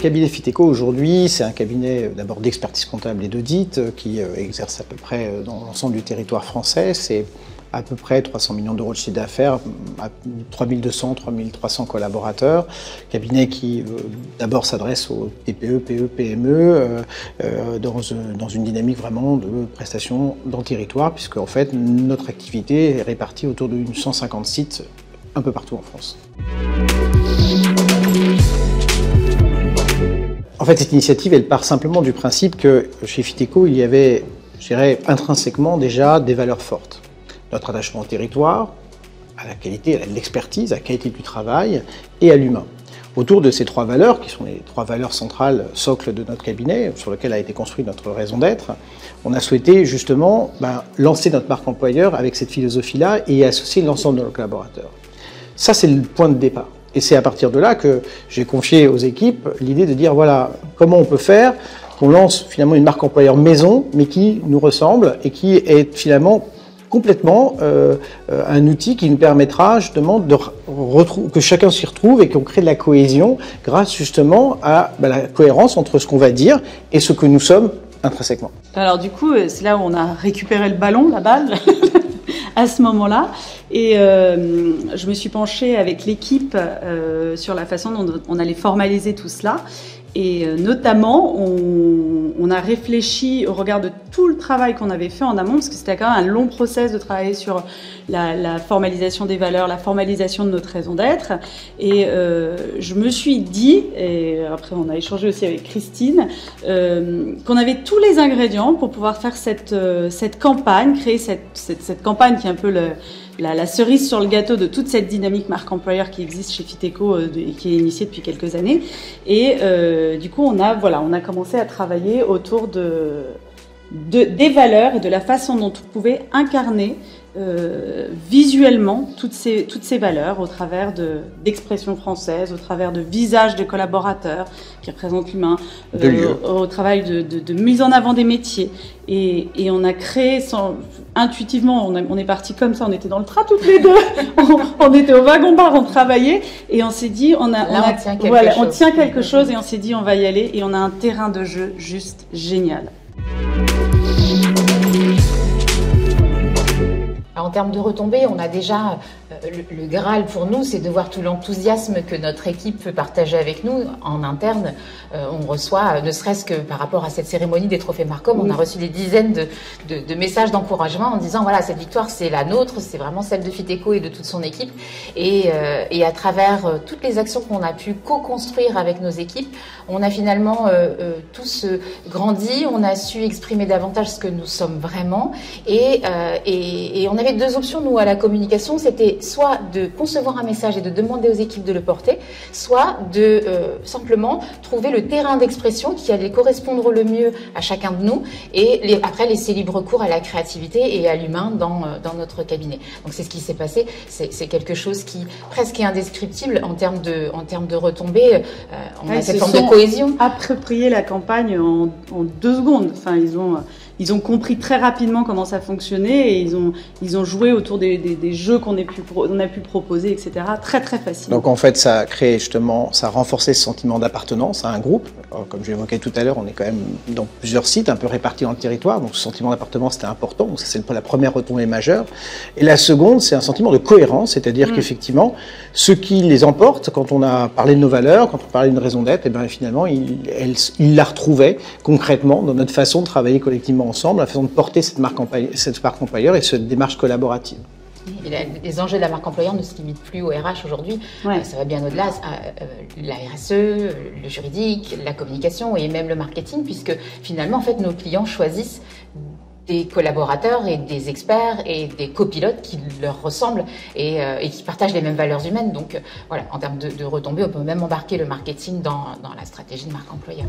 cabinet Fitéco aujourd'hui, c'est un cabinet d'abord d'expertise comptable et d'audit qui exerce à peu près dans l'ensemble du territoire français. C'est à peu près 300 millions d'euros de chiffre d'affaires, 3200, 3300 collaborateurs. Cabinet qui d'abord s'adresse aux TPE, PE, PME dans une dynamique vraiment de prestation dans le territoire, puisque en fait notre activité est répartie autour de 150 sites un peu partout en France. En fait, cette initiative, elle part simplement du principe que chez Fitéco, il y avait, je dirais, intrinsèquement déjà des valeurs fortes. Notre attachement au territoire, à la qualité, à l'expertise, à la qualité du travail et à l'humain. Autour de ces trois valeurs, qui sont les trois valeurs centrales, socles de notre cabinet, sur lesquelles a été construite notre raison d'être, on a souhaité justement lancer notre marque employeur avec cette philosophie-là et associer l'ensemble de nos collaborateurs. Ça, c'est le point de départ. Et c'est à partir de là que j'ai confié aux équipes l'idée de dire, voilà, comment on peut faire qu'on lance finalement une marque employeur maison, mais qui nous ressemble et qui est finalement complètement un outil qui nous permettra justement que chacun s'y retrouve et qu'on crée de la cohésion grâce justement à la cohérence entre ce qu'on va dire et ce que nous sommes intrinsèquement. Alors du coup, c'est là où on a récupéré le ballon, la balle, à ce moment-là. Et je me suis penchée avec l'équipe sur la façon dont on allait formaliser tout cela. Et notamment, on a réfléchi au regard de tout le travail qu'on avait fait en amont, parce que c'était quand même un long process de travailler sur la formalisation des valeurs, la formalisation de notre raison d'être. Et je me suis dit, et après on a échangé aussi avec Christine, qu'on avait tous les ingrédients pour pouvoir faire cette campagne, créer cette campagne qui est un peu la cerise sur le gâteau de toute cette dynamique marque employeur qui existe chez Fitéco et qui est initiée depuis quelques années. Et du coup, on a commencé à travailler autour des valeurs et de la façon dont on pouvait incarner visuellement toutes ces valeurs au travers d'expressions françaises, au travers de visages de collaborateurs qui représentent l'humain, au travail de mise en avant des métiers. Et on a créé, intuitivement, on est parti comme ça, on était dans le train toutes les deux, on était au wagon-bar, on travaillait, et on s'est dit, on tient quelque chose, et on s'est dit, on va y aller, et on a un terrain de jeu juste génial. En termes de retombées, on a déjà le Graal pour nous, c'est de voir tout l'enthousiasme que notre équipe peut partager avec nous en interne. On reçoit, ne serait-ce que par rapport à cette cérémonie des trophées Marcom, on a reçu des dizaines de messages d'encouragement en disant voilà, cette victoire c'est la nôtre, c'est vraiment celle de Fitéco et de toute son équipe. Et à travers toutes les actions qu'on a pu co-construire avec nos équipes, on a finalement tous grandi, on a su exprimer davantage ce que nous sommes vraiment. Et on avait deux options, nous, à la communication, c'était soit de concevoir un message et de demander aux équipes de le porter, soit de simplement trouver le terrain d'expression qui allait correspondre le mieux à chacun de nous et après laisser libre cours à la créativité et à l'humain dans notre cabinet. Donc c'est ce qui s'est passé, c'est quelque chose qui presque est indescriptible en termes de retombées. On a cette forme de cohésion. Approprier la campagne en 2 secondes. Enfin, ils ont compris très rapidement comment ça fonctionnait et ils ont joué autour des jeux qu'on a pu proposer, etc. Très très facile. Donc en fait, ça a créé justement, ça a renforcé ce sentiment d'appartenance à un groupe. Alors, comme je l'évoquais tout à l'heure, on est quand même dans plusieurs sites, un peu répartis dans le territoire, donc ce sentiment d'appartenance c'était important. Donc ça c'est la première retombée majeure. Et la seconde, c'est un sentiment de cohérence, c'est-à-dire qu'effectivement, ce qui les emporte, quand on a parlé de nos valeurs, quand on parlait d'une raison d'être, et bien finalement, ils la retrouvaient concrètement dans notre façon de travailler collectivement ensemble, la façon de porter cette marque employeur et cette démarche collaborative. Et les enjeux de la marque employeur ne se limitent plus au RH aujourd'hui, ça va bien au-delà, la RSE, le juridique, la communication et même le marketing, puisque finalement en fait nos clients choisissent des collaborateurs et des experts et des copilotes qui leur ressemblent et qui partagent les mêmes valeurs humaines. Donc voilà, en termes de retombées, on peut même embarquer le marketing dans la stratégie de marque employeur.